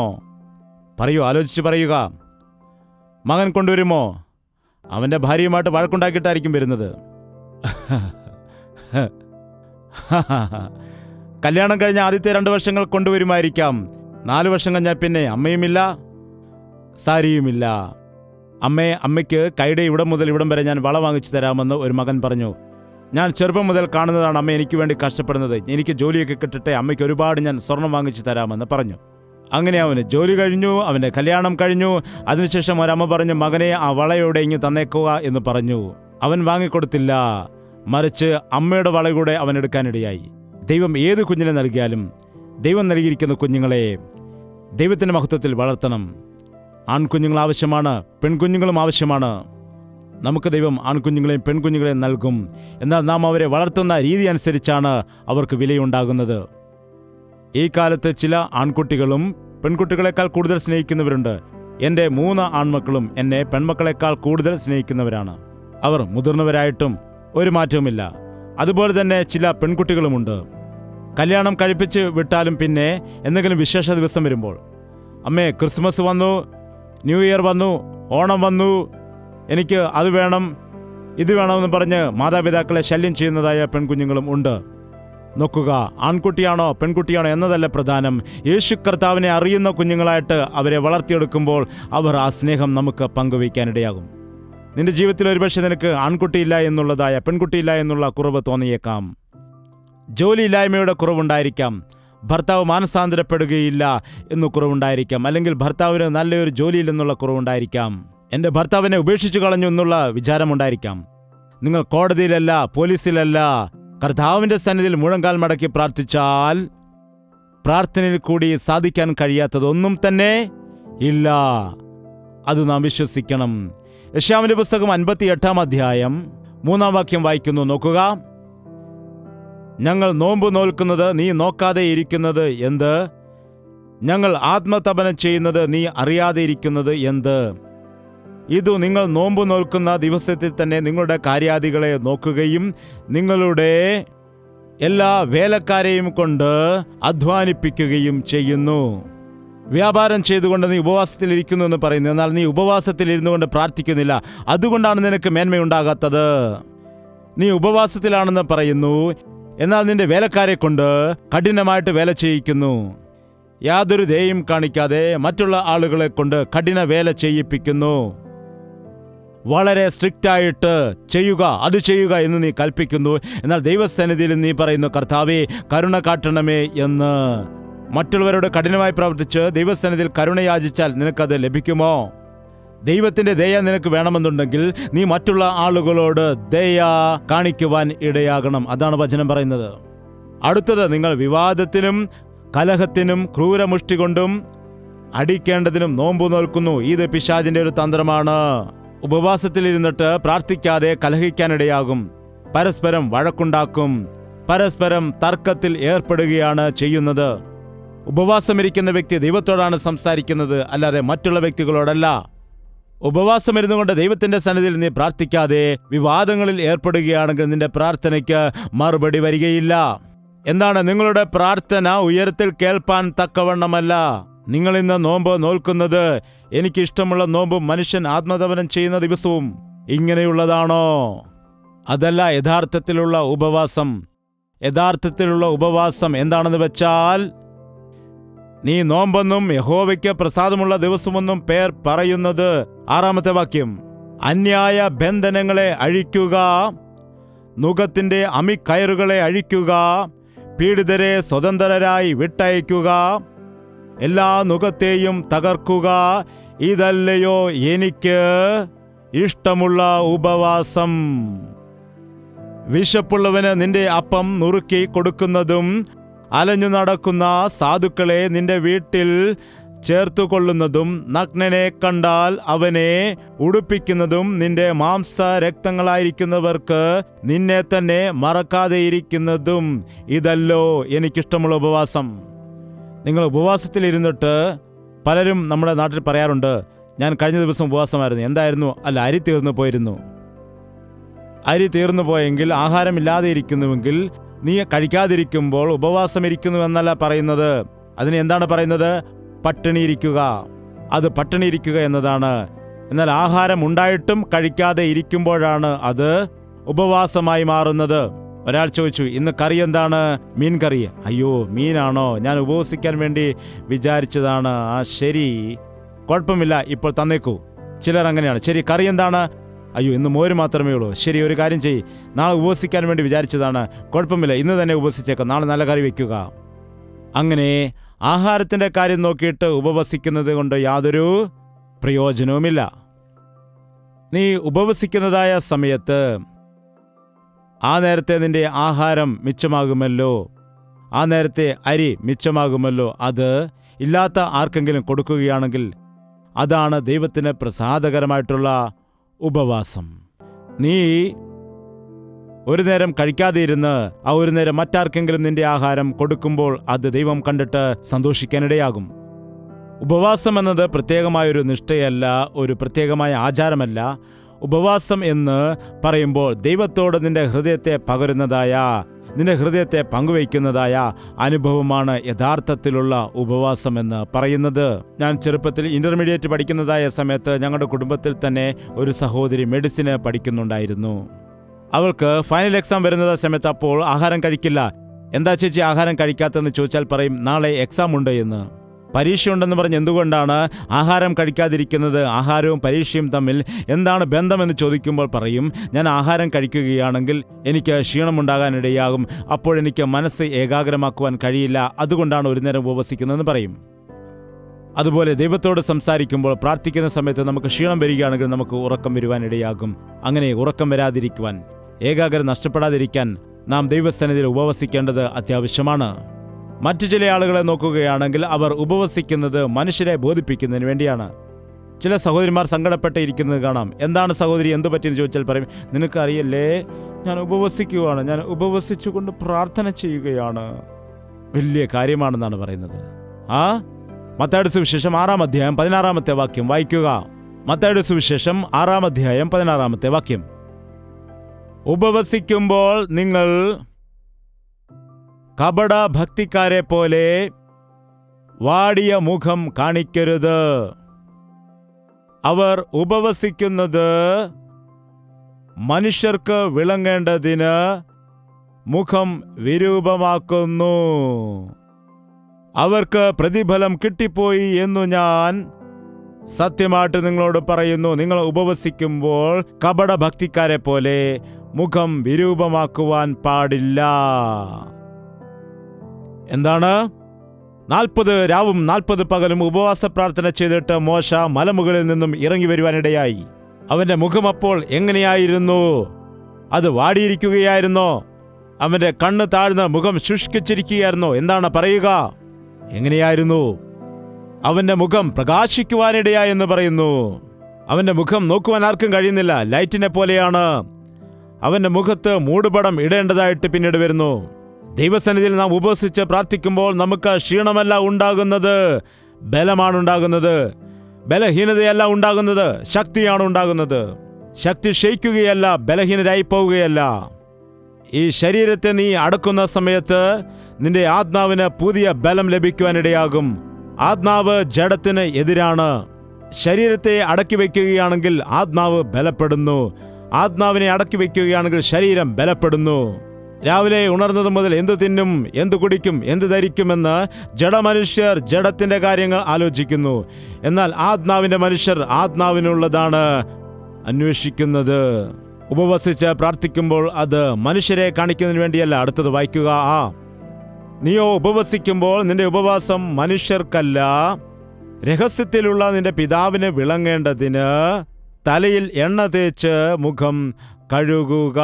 പറയൂ, ആലോചിച്ച് പറയുക. മകൻ കൊണ്ടുവരുമോ? അവൻ്റെ ഭാര്യയുമായിട്ട് വഴക്കുണ്ടാക്കിയിട്ടായിരിക്കും വരുന്നത്. കല്യാണം കഴിഞ്ഞ ആദ്യത്തെ 2 വർഷങ്ങൾ കൊണ്ടുവരുമായിരിക്കാം. 4 വർഷം കഴിഞ്ഞാൽ പിന്നെ അമ്മയുമില്ല, സാരിയുമില്ല. അമ്മയ്ക്ക് കൈയുടെ ഇവിടം മുതൽ ഇവിടം വരെ ഞാൻ വള വാങ്ങിച്ചു തരാമെന്ന് ഒരു മകൻ പറഞ്ഞു. ഞാൻ ചെറുപ്പം മുതൽ കാണുന്നതാണ് അമ്മ എനിക്ക് വേണ്ടി കഷ്ടപ്പെടുന്നത്. എനിക്ക് ജോലിയൊക്കെ കിട്ടട്ടെ, അമ്മയ്ക്ക് ഒരുപാട് ഞാൻ സ്വർണം വാങ്ങിച്ചു തരാമെന്ന് പറഞ്ഞു. അങ്ങനെ അവന് ജോലി കഴിഞ്ഞു, അവൻ്റെ കല്യാണം കഴിഞ്ഞു. അതിനുശേഷം ഒരമ്മ പറഞ്ഞു, മകനെ ആ വളയോടെ ഇങ്ങ് തന്നേക്കുക എന്ന് പറഞ്ഞു. അവൻ വാങ്ങിക്കൊടുത്തില്ല. മറിച്ച് അമ്മയുടെ വള കൂടെ അവൻ എടുക്കാനിടയായി. ദൈവം ഏത് കുഞ്ഞിനെ നൽകിയാലും ദൈവം നൽകിയിരിക്കുന്ന കുഞ്ഞുങ്ങളെ ദൈവത്തിൻ്റെ മഹത്വത്തിൽ വളർത്തണം. ആൺകുഞ്ഞുങ്ങൾ ആവശ്യമാണ്, പെൺകുഞ്ഞുങ്ങളും ആവശ്യമാണ്. നമുക്ക് ദൈവം ആൺകുഞ്ഞുങ്ങളെയും പെൺകുഞ്ഞുങ്ങളെയും നൽകും. എന്നാൽ നാം അവരെ വളർത്തുന്ന രീതി അനുസരിച്ചാണ് അവർക്ക് വിലയുണ്ടാകുന്നത്. ഈ കാലത്ത് ചില ആൺകുട്ടികളും പെൺകുട്ടികളെക്കാൾ കൂടുതൽ സ്നേഹിക്കുന്നവരുണ്ട്. എൻ്റെ 3 ആൺമക്കളും എന്നെ പെൺമക്കളെക്കാൾ കൂടുതൽ സ്നേഹിക്കുന്നവരാണ്. അവർ മുതിർന്നവരായിട്ടും ഒരു മാറ്റവുമില്ല. അതുപോലെ തന്നെ ചില പെൺകുട്ടികളുമുണ്ട്. കല്യാണം കഴിപ്പിച്ച് വിട്ടാലും പിന്നെ എന്തെങ്കിലും വിശേഷ ദിവസം വരുമ്പോൾ, അമ്മേ ക്രിസ്മസ് വന്നു, ന്യൂ ഇയർ വന്നു, ഓണം വന്നു, എനിക്ക് അത് വേണം ഇത് വേണമെന്ന് പറഞ്ഞ് മാതാപിതാക്കളെ ശല്യം ചെയ്യുന്നതായ പെൺകുഞ്ഞുങ്ങളും ഉണ്ട്. നോക്കുക, ആൺകുട്ടിയാണോ പെൺകുട്ടിയാണോ എന്നതല്ല പ്രധാനം. യേശു കർത്താവിനെ അറിയുന്ന കുഞ്ഞുങ്ങളായിട്ട് അവരെ വളർത്തിയെടുക്കുമ്പോൾ അവർ ആ സ്നേഹം നമുക്ക് പങ്കുവയ്ക്കാനിടയാകും. നിന്റെ ജീവിതത്തിൽ ഒരുപക്ഷെ നിനക്ക് ആൺകുട്ടിയില്ല എന്നുള്ളതായ പെൺകുട്ടിയില്ല എന്നുള്ള കുറവ് തോന്നിയേക്കാം. ജോലിയില്ലായ്മയുടെ കുറവുണ്ടായിരിക്കാം. ഭർത്താവ് മാനസാന്തരപ്പെടുകയില്ല എന്ന് കുറവുണ്ടായിരിക്കാം. അല്ലെങ്കിൽ ഭർത്താവിന് നല്ലൊരു ജോലിയില്ലെന്നുള്ള കുറവുണ്ടായിരിക്കാം. എൻ്റെ ഭർത്താവിനെ ഉപേക്ഷിച്ചു കളഞ്ഞു എന്നുള്ള വിചാരമുണ്ടായിരിക്കാം. നിങ്ങൾ കോടതിയിലല്ല, പോലീസിലല്ല, കർത്താവിൻ്റെ സന്നിധിയിൽ മുഴങ്കാൽ മടക്കി പ്രാർത്ഥിച്ചാൽ പ്രാർത്ഥനയിൽ കൂടി സാധിക്കാൻ കഴിയാത്തതൊന്നും തന്നെ ഇല്ല. അത് നാം വിശ്വസിക്കണം. യെശയ്യാവിന്റെ പുസ്തകം 58-ാം അധ്യായം 3-ാം വാക്യം വായിക്കുന്നു. നോക്കുക. ഞങ്ങൾ നോമ്പ് നോൽക്കുന്നത് നീ നോക്കാതെ ഇരിക്കുന്നത് എന്ത്? ഞങ്ങൾ ആത്മതപനം ചെയ്യുന്നത് നീ അറിയാതെ ഇരിക്കുന്നത് എന്ത്? ഇതു നിങ്ങൾ നോമ്പ് നോൽക്കുന്ന ദിവസത്തിൽ തന്നെ നിങ്ങളുടെ കാര്യാദികളെ നോക്കുകയും നിങ്ങളുടെ എല്ലാ വേലക്കാരെയും കൊണ്ട് അധ്വാനിപ്പിക്കുകയും ചെയ്യുന്നു. വ്യാപാരം ചെയ്തുകൊണ്ട് നീ ഉപവാസത്തിലിരിക്കുന്നു എന്ന് പറയുന്നു. എന്നാൽ നീ ഉപവാസത്തിലിരുന്നു കൊണ്ട് പ്രാർത്ഥിക്കുന്നില്ല. അതുകൊണ്ടാണ് നിനക്ക് മേന്മയുണ്ടാകാത്തത്. നീ ഉപവാസത്തിലാണെന്ന് പറയുന്നു, എന്നാൽ നിന്റെ വേലക്കാരെ കൊണ്ട് കഠിനമായിട്ട് വേല ചെയ്യിക്കുന്നു. യാതൊരു ദയയും കാണിക്കാതെ മറ്റുള്ള ആളുകളെ കൊണ്ട് കഠിന വേല ചെയ്യിപ്പിക്കുന്നു. വളരെ സ്ട്രിക്റ്റായിട്ട് ചെയ്യുക, അത് ചെയ്യുക എന്ന് നീ കൽപ്പിക്കുന്നു. എന്നാൽ ദൈവസന്നിധിയിൽ നീ പറയുന്നു, കർത്താവേ കരുണ കാട്ടണമേ എന്ന്. മറ്റുള്ളവരോട് കഠിനമായി പ്രവർത്തിച്ച് ദൈവസന്നിധിയിൽ കരുണ യാചിച്ചാൽ നിനക്കത് ലഭിക്കുമോ? ദൈവത്തിൻ്റെ ദയ നിനക്ക് വേണമെന്നുണ്ടെങ്കിൽ നീ മറ്റുള്ള ആളുകളോട് ദയ കാണിക്കുവാൻ ഇടയാകണം. അതാണ് വചനം പറയുന്നത്. അടുത്തത്, നിങ്ങൾ വിവാദത്തിനും കലഹത്തിനും ക്രൂരമുഷ്ടി കൊണ്ടും അടിക്കേണ്ടതിനും നോമ്പ് നോൽക്കുന്നു. ഇത് പിശാചിന്റെ ഒരു തന്ത്രമാണ്. ഉപവാസത്തിലിരുന്നിട്ട് പ്രാർത്ഥിക്കാതെ കലഹിക്കാനിടയാകും, പരസ്പരം വഴക്കുണ്ടാക്കും, പരസ്പരം തർക്കത്തിൽ ഏർപ്പെടുകയാണ് ചെയ്യുന്നത്. ഉപവാസമിരിക്കുന്ന വ്യക്തി ദൈവത്തോടാണ് സംസാരിക്കുന്നത്, അല്ലാതെ മറ്റുള്ള വ്യക്തികളോടല്ല. ഉപവാസമിരുന്നു കൊണ്ട് ദൈവത്തിന്റെ സന്നിധിയിൽ നീ പ്രാർത്ഥിക്കാതെ വിവാദങ്ങളിൽ ഏർപ്പെടുകയാണെങ്കിൽ നിന്റെ പ്രാർത്ഥനയ്ക്ക് മറുപടി വരികയില്ല. എന്താണ്? നിങ്ങളുടെ പ്രാർത്ഥന ഉയരത്തിൽ കേൾപ്പാൻ തക്കവണ്ണമല്ല. നിങ്ങൾ ഇന്ന് നോമ്പ് നോൽക്കുന്നത് എനിക്കിഷ്ടമുള്ള നോമ്പും മനുഷ്യൻ ആത്മതപനം ചെയ്യുന്ന ദിവസവും ഇങ്ങനെയുള്ളതാണോ? അതല്ല യഥാർത്ഥത്തിലുള്ള ഉപവാസം. യഥാർത്ഥത്തിലുള്ള ഉപവാസം എന്താണെന്ന് വെച്ചാൽ, നീ നോമ്പെന്നും യഹോവയ്ക്ക് പ്രസാദമുള്ള ദിവസമെന്നും പേർ പറയുന്നത്. 6-ാമത്തെ വാക്യം, അന്യായ ബന്ധനങ്ങളെ അഴിക്കുക, നുകത്തിന്റെ അമിക്കയറുകളെ അഴിക്കുക, പീഡിതരെ സ്വതന്ത്രരായി വിട്ടയക്കുക, എല്ലാ നുകത്തെയും തകർക്കുക. ഇതല്ലയോ എനിക്ക് ഇഷ്ടമുള്ള ഉപവാസം? വിശപ്പുള്ളവന് നിന്റെ അപ്പം നുറുക്കി കൊടുക്കുന്നതും അലഞ്ഞു നടക്കുന്ന സാധുക്കളെ നിന്റെ വീട്ടിൽ ചേർത്തുകൊള്ളുന്നതും നഗ്നനെ കണ്ടാൽ അവനെ ഉടുപ്പിക്കുന്നതും നിന്റെ മാംസരക്തങ്ങളായിരിക്കുന്നവർക്ക് നിന്നെ തന്നെ മറക്കാതെയിരിക്കുന്നതും ഇതല്ലോ എനിക്കിഷ്ടമുള്ള ഉപവാസം. നിങ്ങൾ ഉപവാസത്തിലിരുന്നിട്ട് പലരും നമ്മുടെ നാട്ടിൽ പറയാറുണ്ട്, ഞാൻ കഴിഞ്ഞ ദിവസം ഉപവാസമായിരുന്നു. എന്തായിരുന്നു? അല്ല, അരി തീർന്നു പോയിരുന്നു. അരി തീർന്നു പോയെങ്കിൽ, ആഹാരമില്ലാതെ ഇരിക്കുന്നുവെങ്കിൽ നീ കഴിക്കാതിരിക്കുമ്പോൾ ഉപവാസമിരിക്കുന്നു എന്നല്ല പറയുന്നത്. അതിന് എന്താണ് പറയുന്നത്? പട്ടിണിയിരിക്കുക. അത് പട്ടിണിയിരിക്കുക എന്നതാണ്. എന്നാൽ ആഹാരം ഉണ്ടായിട്ടും കഴിക്കാതെ ഇരിക്കുമ്പോഴാണ് അത് ഉപവാസമായി മാറുന്നത്. ഒരാൾ ചോദിച്ചു, ഇന്ന് കറി എന്താണ്? മീൻ കറി. അയ്യോ, മീനാണോ? ഞാൻ ഉപവസിക്കാൻ വേണ്ടി വിചാരിച്ചതാണ്. ആ ശരി, കുഴപ്പമില്ല, ഇപ്പോൾ തന്നേക്കൂ. ചിലർ അങ്ങനെയാണ്. ശരി, കറി എന്താണ്? അയ്യോ, ഇന്ന് മോര് മാത്രമേ ഉള്ളൂ. ശരി, ഒരു കാര്യം ചെയ്യ്, നാളെ ഉപവസിക്കാൻ വേണ്ടി വിചാരിച്ചതാണ്. കുഴപ്പമില്ല, ഇന്ന് തന്നെ ഉപവസിച്ചേക്കാം, നാളെ നല്ല കറി വയ്ക്കുക. അങ്ങനെ ആഹാരത്തിൻ്റെ കാര്യം നോക്കിയിട്ട് ഉപവസിക്കുന്നത് കൊണ്ട് യാതൊരു പ്രയോജനവുമില്ല. നീ ഉപവസിക്കുന്നതായ സമയത്ത് ആ നേരത്തെ നിന്റെ ആഹാരം മിച്ചമാകുമല്ലോ, ആ നേരത്തെ അരി മിച്ചമാകുമല്ലോ. അത് ഇല്ലാത്ത ആർക്കെങ്കിലും കൊടുക്കുകയാണെങ്കിൽ അതാണ് ദൈവത്തിന് പ്രസാദകരമായിട്ടുള്ള ഉപവാസം. നീ ഒരു നേരം കഴിക്കാതെ ഇരുന്ന് ആ ഒരു നേരം മറ്റാർക്കെങ്കിലും നിന്റെ ആഹാരം കൊടുക്കുമ്പോൾ അത് ദൈവം കണ്ടിട്ട് സന്തോഷിക്കാനിടയാകും. ഉപവാസം എന്നത് പ്രത്യേകമായൊരു നിഷ്ഠയല്ല, ഒരു പ്രത്യേകമായ ആചാരമല്ല. ഉപവാസം എന്ന് പറയുമ്പോൾ ദൈവത്തോട് നിന്റെ ഹൃദയത്തെ പകരുന്നതായ, നിന്റെ ഹൃദയത്തെ പങ്കുവയ്ക്കുന്നതായ അനുഭവമാണ് യഥാർത്ഥത്തിലുള്ള ഉപവാസം എന്ന് പറയുന്നത്. ഞാൻ ചെറുപ്പത്തിൽ ഇന്റർമീഡിയറ്റ് പഠിക്കുന്നതായ സമയത്ത് ഞങ്ങളുടെ കുടുംബത്തിൽ തന്നെ ഒരു സഹോദരി മെഡിസിന് പഠിക്കുന്നുണ്ടായിരുന്നു. അവൾക്ക് ഫൈനൽ എക്സാം വരുന്ന സമയത്ത് അപ്പോൾ ആഹാരം കഴിക്കില്ല. എന്താ ചേച്ചി ആഹാരം കഴിക്കാത്തതെന്ന് ചോദിച്ചാൽ പറയും, നാളെ എക്സാം ഉണ്ട് എന്ന്. പരീക്ഷയുണ്ടെന്ന് പറഞ്ഞ് എന്തുകൊണ്ടാണ് ആഹാരം കഴിക്കാതിരിക്കുന്നത്? ആഹാരവും പരീക്ഷയും തമ്മിൽ എന്താണ് ബന്ധമെന്ന് ചോദിക്കുമ്പോൾ പറയും, ഞാൻ ആഹാരം കഴിക്കുകയാണെങ്കിൽ എനിക്ക് ക്ഷീണമുണ്ടാകാനിടയാകും, അപ്പോഴെനിക്ക് മനസ്സ് ഏകാഗ്രമാക്കുവാൻ കഴിയില്ല, അതുകൊണ്ടാണ് ഒരു നേരം ഉപവസിക്കുന്നതെന്ന് പറയും. അതുപോലെ ദൈവത്തോട് സംസാരിക്കുമ്പോൾ, പ്രാർത്ഥിക്കുന്ന സമയത്ത് നമുക്ക് ക്ഷീണം വരികയാണെങ്കിൽ നമുക്ക് ഉറക്കം വരുവാനിടയാകും. അങ്ങനെ ഉറക്കം വരാതിരിക്കുവാൻ, ഏകാഗ്രത നഷ്ടപ്പെടാതിരിക്കാൻ നാം ദൈവസന്നിധിയിൽ ഉപവസിക്കേണ്ടത് അത്യാവശ്യമാണ്. മറ്റു ചില ആളുകളെ നോക്കുകയാണെങ്കിൽ അവർ ഉപവസിക്കുന്നത് മനുഷ്യരെ ബോധിപ്പിക്കുന്നതിന് വേണ്ടിയാണ്. ചില സഹോദരിമാർ സങ്കടപ്പെട്ട് ഇരിക്കുന്നത് കാണാം. എന്താണ് സഹോദരി, എന്ത് പറ്റിയെന്ന് ചോദിച്ചാൽ പറയും, നിനക്കറിയല്ലേ, ഞാൻ ഉപവസിക്കുകയാണ്, ഞാൻ ഉപവസിച്ചുകൊണ്ട് പ്രാർത്ഥന ചെയ്യുകയാണ്. വലിയ കാര്യമാണെന്നാണ് പറയുന്നത്. മത്തായിയുടെ സുവിശേഷം 6-ാം അധ്യായം 16-ാമത്തെ വാക്യം വായിക്കുക. മത്തായിയുടെ സുവിശേഷം 6-ാം അധ്യായം 16-ാമത്തെ വാക്യം. ഉപവസിക്കുമ്പോൾ നിങ്ങൾ കപട ഭക്തിക്കാരെ പോലെ വാടിയ മുഖം കാണിക്കരുത്. അവർ ഉപവസിക്കുന്നത് മനുഷ്യർക്ക് വിളങ്ങേണ്ടതിന് മുഖം വിരൂപമാക്കുന്നു. അവർക്ക് പ്രതിഫലം കിട്ടിപ്പോയി എന്നു ഞാൻ സത്യമായിട്ട് നിങ്ങളോട് പറയുന്നു. നിങ്ങൾ ഉപവസിക്കുമ്പോൾ കപട ഭക്തിക്കാരെ പോലെ മുഖം വിരൂപമാക്കുവാൻ പാടില്ല. എന്താണ്? 40 രാവും 40 പകലും ഉപവാസ പ്രാർത്ഥന ചെയ്തിട്ട് മോശ മലമുകളിൽ നിന്നും ഇറങ്ങി വരുവാനിടയായി. അവന്റെ മുഖം അപ്പോൾ എങ്ങനെയായിരുന്നു? അത് വാടിയിരിക്കുകയായിരുന്നോ? അവന്റെ കണ്ണ് താഴ്ന്ന മുഖം ശുഷ്കിച്ചിരിക്കുകയായിരുന്നോ? എന്താണ് പറയുക? എങ്ങനെയായിരുന്നു? അവന്റെ മുഖം പ്രകാശിക്കുവാനിടയായി എന്ന് പറയുന്നു. അവൻ്റെ മുഖം നോക്കുവാൻ ആർക്കും കഴിയുന്നില്ല. ലൈറ്റിനെ പോലെയാണ്. അവൻ്റെ മുഖത്ത് മൂടുപടം ഇടേണ്ടതായിട്ട് പിന്നീട് വരുന്നു. ദൈവസന്നിധിയിൽ നാം ഉപവസിച്ച് പ്രാർത്ഥിക്കുമ്പോൾ നമുക്ക് ക്ഷീണമല്ല ഉണ്ടാകുന്നത്, ബലമാണ് ഉണ്ടാകുന്നത്. ബലഹീനതയല്ല ഉണ്ടാകുന്നത്, ശക്തിയാണ് ഉണ്ടാകുന്നത്. ശക്തി ക്ഷയിക്കുകയല്ല, ബലഹീനരായി പോവുകയല്ല. ഈ ശരീരത്തെ നീ അടക്കുന്ന സമയത്ത് നിന്റെ ആത്മാവിന് പുതിയ ബലം ലഭിക്കുവാനിടയാകും. ആത്മാവ് ജഡത്തിന് എതിരാണ്. ശരീരത്തെ അടക്കി വയ്ക്കുകയാണെങ്കിൽ ആത്മാവ് ബലപ്പെടുന്നു. ആത്മാവിനെ അടക്കി വയ്ക്കുകയാണെങ്കിൽ ശരീരം ബലപ്പെടുന്നു. രാവിലെ ഉണർന്നത് മുതൽ എന്തു തിന്നും, എന്തു കുടിക്കും, എന്തു ധരിക്കുമെന്ന് ജഡമനുഷ്യർ ജഡത്തിന്റെ കാര്യങ്ങൾ ആലോചിക്കുന്നു. എന്നാൽ ആത്മാവിന്റെ മനുഷ്യർ ആത്മാവിനുള്ളതാണ് അന്വേഷിക്കുന്നത്. ഉപവസിച്ച് പ്രാർത്ഥിക്കുമ്പോൾ അത് മനുഷ്യരെ കാണിക്കുന്നതിന് വേണ്ടിയല്ല. അടുത്തത് വായിക്കുക. നീയോ ഉപവസിക്കുമ്പോൾ നിന്റെ ഉപവാസം മനുഷ്യർക്കല്ല, രഹസ്യത്തിലുള്ള നിന്റെ പിതാവിന് വിളങ്ങേണ്ടതിന് തലയിൽ എണ്ണ തേച്ച് മുഖം കഴുകുക.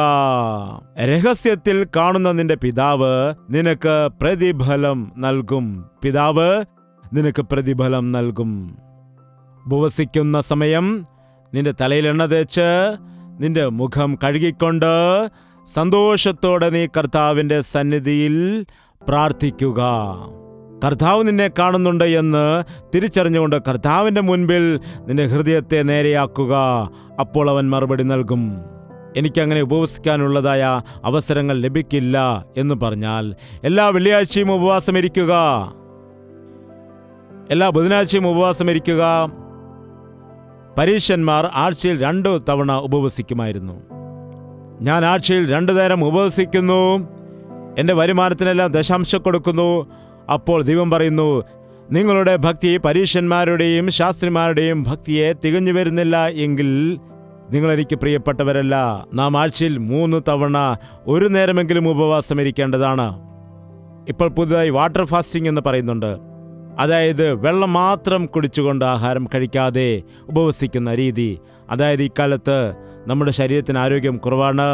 രഹസ്യത്തിൽ കാണുന്ന നിന്റെ പിതാവ് നിനക്ക് പ്രതിഫലം നൽകും. പിതാവ് നിനക്ക് പ്രതിഫലം നൽകും. ഉപവസിക്കുന്ന സമയം നിന്റെ തലയിൽ എണ്ണ തേച്ച് നിന്റെ മുഖം കഴുകിക്കൊണ്ട് സന്തോഷത്തോടെ നീ കർത്താവിൻ്റെ സന്നിധിയിൽ പ്രാർത്ഥിക്കുക. കർത്താവ് നിന്നെ കാണുന്നുണ്ട് എന്ന് തിരിച്ചറിഞ്ഞുകൊണ്ട് കർത്താവിൻ്റെ മുൻപിൽ നിന്റെ ഹൃദയത്തെ നേരെയാക്കുക. അപ്പോൾ അവൻ മറുപടി നൽകും. എനിക്കങ്ങനെ ഉപവസിക്കാനുള്ളതായ അവസരങ്ങൾ ലഭിക്കില്ല എന്ന് പറഞ്ഞാൽ എല്ലാ വെള്ളിയാഴ്ചയും ഉപവാസം ഇരിക്കുക, എല്ലാ ബുധനാഴ്ചയും ഉപവാസം ഇരിക്കുക. പരീശന്മാർ ആഴ്ചയിൽ 2 തവണ ഉപവസിക്കുമായിരുന്നു. ഞാൻ ആഴ്ചയിൽ 2 നേരം ഉപവസിക്കുന്നു, എൻ്റെ വരുമാനത്തിനെല്ലാം ദശാംശം കൊടുക്കുന്നു. അപ്പോൾ ദൈവം പറയുന്നു, നിങ്ങളുടെ ഭക്തി പരീശന്മാരുടെയും ശാസ്ത്രിമാരുടെയും ഭക്തിയെ തികഞ്ഞു വരുന്നില്ല എങ്കിൽ നിങ്ങൾ എനിക്ക് പ്രിയപ്പെട്ടവരല്ല. നാം ആഴ്ചയിൽ 3 തവണ 1 നേരമെങ്കിലും ഉപവാസം ഇരിക്കേണ്ടതാണ്. ഇപ്പോൾ പുതുതായി വാട്ടർ ഫാസ്റ്റിംഗ് എന്ന് പറയുന്നുണ്ട്. അതായത് വെള്ളം മാത്രം കുടിച്ചുകൊണ്ട് ആഹാരം കഴിക്കാതെ ഉപവസിക്കുന്ന രീതി. അതായത് ഇക്കാലത്ത് നമ്മുടെ ശരീരത്തിന് ആരോഗ്യം കുറവാണ്.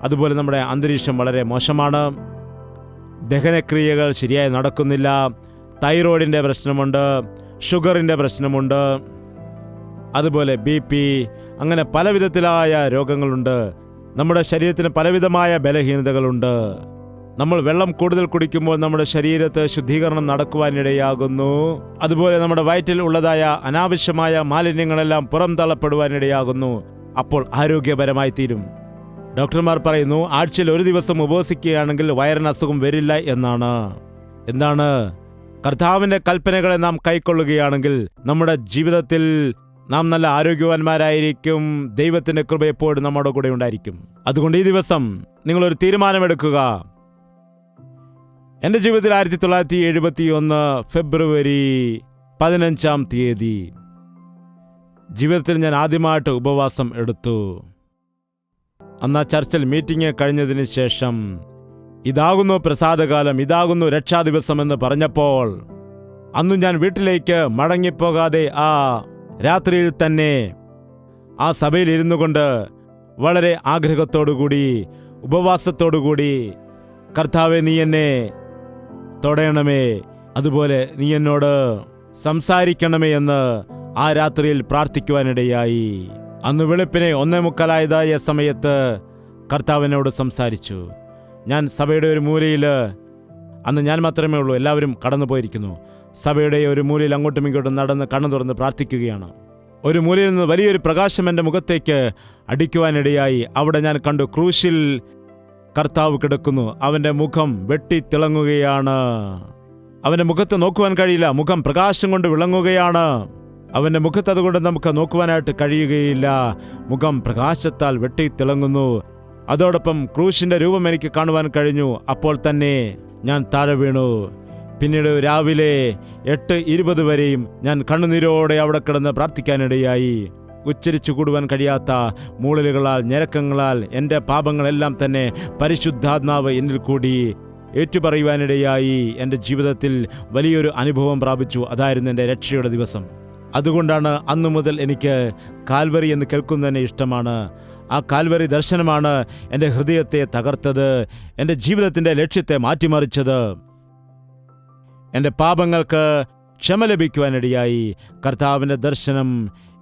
അതുപോലെ നമ്മുടെ അന്തരീക്ഷം വളരെ മോശമാണ്. ദഹനക്രിയകൾ ശരിയായി നടക്കുന്നില്ല. തൈറോയിഡിൻ്റെ പ്രശ്നമുണ്ട്, ഷുഗറിൻ്റെ പ്രശ്നമുണ്ട്, അതുപോലെ BP, അങ്ങനെ പലവിധത്തിലായ രോഗങ്ങളുണ്ട്. നമ്മുടെ ശരീരത്തിന് പലവിധമായ ബലഹീനതകളുണ്ട്. നമ്മൾ വെള്ളം കൂടുതൽ കുടിക്കുമ്പോൾ നമ്മുടെ ശരീരത്ത് ശുദ്ധീകരണം നടക്കുവാനിടയാകുന്നു. അതുപോലെ നമ്മുടെ വയറ്റിൽ ഉള്ളതായ അനാവശ്യമായ മാലിന്യങ്ങളെല്ലാം പുറംതള്ളപ്പെടുവാനിടയാകുന്നു. അപ്പോൾ ആരോഗ്യപരമായി തീരും. ഡോക്ടർമാർ പറയുന്നു, ആഴ്ചയിൽ 1 ദിവസം ഉപവസിക്കുകയാണെങ്കിൽ വയറിന് അസുഖം വരില്ല എന്നാണ്. എന്താണ്? കർത്താവിൻ്റെ കൽപ്പനകളെ നാം കൈക്കൊള്ളുകയാണെങ്കിൽ നമ്മുടെ ജീവിതത്തിൽ നാം നല്ല ആരോഗ്യവാന്മാരായിരിക്കും. ദൈവത്തിൻ്റെ കൃപ എപ്പോഴും നമ്മുടെ കൂടെ ഉണ്ടായിരിക്കും. അതുകൊണ്ട് ഈ ദിവസം നിങ്ങളൊരു തീരുമാനമെടുക്കുക. എൻ്റെ ജീവിതത്തിൽ 1971 ഫെബ്രുവരി 15-ാം തീയതി ജീവിതത്തിൽ ഞാൻ ആദ്യമായിട്ട് ഉപവാസം എടുത്തു. അന്ന് ആ ചർച്ചിൽ മീറ്റിംഗ് കഴിഞ്ഞതിന് ശേഷം ഇതാകുന്നു പ്രസാദകാലം, ഇതാകുന്നു രക്ഷാദിവസം എന്ന് പറഞ്ഞപ്പോൾ അന്നു ഞാൻ വീട്ടിലേക്ക് മടങ്ങിപ്പോകാതെ ആ രാത്രിയിൽ തന്നെ ആ സഭയിൽ ഇരുന്നു കൊണ്ട് വളരെ ആഗ്രഹത്തോടുകൂടി ഉപവാസത്തോടുകൂടി, കർത്താവെ നീ എന്നെ തൊടയണമേ, അതുപോലെ നീ എന്നോട് സംസാരിക്കണമേ എന്ന് ആ രാത്രിയിൽ പ്രാർത്ഥിക്കുവാനിടയായി. അന്ന് വെളുപ്പിനെ 1:45 സമയത്ത് കർത്താവിനോട് സംസാരിച്ചു. ഞാൻ സഭയുടെ ഒരു മൂലയിൽ, അന്ന് ഞാൻ മാത്രമേ ഉള്ളൂ, എല്ലാവരും കടന്നു പോയിരിക്കുന്നു. സഭയുടെ ഒരു മൂലയിൽ അങ്ങോട്ടും ഇങ്ങോട്ടും നടന്ന് കണ്ണു തുറന്ന് പ്രാർത്ഥിക്കുകയാണ്. ഒരു മൂലയിൽ നിന്ന് വലിയൊരു പ്രകാശം എൻ്റെ മുഖത്തേക്ക് അടിക്കുവാനിടയായി. അവിടെ ഞാൻ കണ്ടു, ക്രൂശിൽ കർത്താവ് കിടക്കുന്നു. അവൻ്റെ മുഖം വെട്ടിത്തിളങ്ങുകയാണ്. അവൻ്റെ മുഖത്ത് നോക്കുവാൻ കഴിയില്ല, മുഖം പ്രകാശം കൊണ്ട് വിളങ്ങുകയാണ്. അവൻ്റെ മുഖത്ത് അതുകൊണ്ട് നമുക്ക് നോക്കുവാനായിട്ട് കഴിയുകയില്ല. മുഖം പ്രകാശത്താൽ വെട്ടിത്തിളങ്ങുന്നു. അതോടൊപ്പം ക്രൂശിൻ്റെ രൂപം എനിക്ക് കാണുവാൻ കഴിഞ്ഞു. അപ്പോൾ തന്നെ ഞാൻ താഴെ വീണു. പിന്നീട് രാവിലെ 8:20 വരെയും ഞാൻ കണ്ണുനീരോടെ അവിടെ കിടന്ന് പ്രാർത്ഥിക്കാനിടയായി. ഉച്ചരിച്ചു കൂടുവാൻ കഴിയാത്ത മൂളലുകളാൽ, ഞരക്കങ്ങളാൽ എൻ്റെ പാപങ്ങളെല്ലാം തന്നെ പരിശുദ്ധാത്മാവ് എന്നിൽ കൂടി ഏറ്റുപറയുവാനിടയായി. എൻ്റെ ജീവിതത്തിൽ വലിയൊരു അനുഭവം പ്രാപിച്ചു. അതായിരുന്നു എൻ്റെ രക്ഷയുടെ ദിവസം. അതുകൊണ്ടാണ് അന്നു മുതൽ എനിക്ക് കാൽവറി എന്ന് കേൾക്കുന്നതിന് ഇഷ്ടമാണ്. ആ കാൽവറി ദർശനമാണ് എൻ്റെ ഹൃദയത്തെ തകർത്തത്, എൻ്റെ ജീവിതത്തിൻ്റെ ലക്ഷ്യത്തെ മാറ്റിമറിച്ചത്. എൻ്റെ പാപങ്ങൾക്ക് ക്ഷമ ലഭിക്കുവാനിടയായി. കർത്താവിൻ്റെ ദർശനം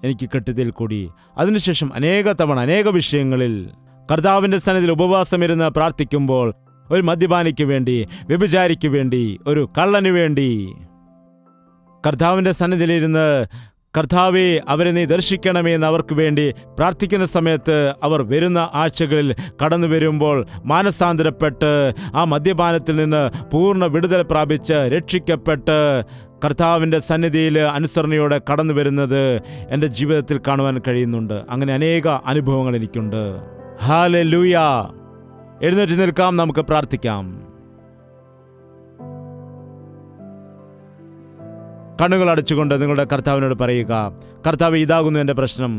എനിക്ക് കെട്ടിതിൽ കൂടി. അതിനുശേഷം അനേക തവണ അനേക വിഷയങ്ങളിൽ കർത്താവിൻ്റെ സന്നിധിയിൽ ഉപവാസമിരുന്ന് പ്രാർത്ഥിക്കുമ്പോൾ ഒരു മദ്യപാനിക്ക് വേണ്ടി, വ്യഭിചാരിക്ക് വേണ്ടി, ഒരു കള്ളന് വേണ്ടി കർത്താവിൻ്റെ സന്നിധിയിലിരുന്ന് കർത്താവേ അവരെ നീ ദർശിക്കണമേ എന്ന് അവർക്ക് വേണ്ടി പ്രാർത്ഥിക്കുന്ന സമയത്ത് അവർ വരുന്ന ആഴ്ചകളിൽ കടന്നു വരുമ്പോൾ മാനസാന്തരപ്പെട്ട് ആ മദ്യപാനത്തിൽ നിന്ന് പൂർണ്ണ വിടുതൽ പ്രാപിച്ച് രക്ഷിക്കപ്പെട്ട് കർത്താവിൻ്റെ സന്നിധിയിൽ അനുസരണയോടെ കടന്നു വരുന്നത് എൻ്റെ ജീവിതത്തിൽ കാണുവാൻ കഴിയുന്നുണ്ട്. അങ്ങനെ അനേക അനുഭവങ്ങൾ എനിക്കുണ്ട്. ഹല്ലേലൂയ. എഴുന്നേറ്റ് നിൽക്കാം, നമുക്ക് പ്രാർത്ഥിക്കാം. കണ്ണുകൾ അടച്ചുകൊണ്ട് നിങ്ങളുടെ കർത്താവിനോട് പറയുക, കർത്താവ്, ഇതാകുന്നു എൻ്റെ പ്രശ്നം,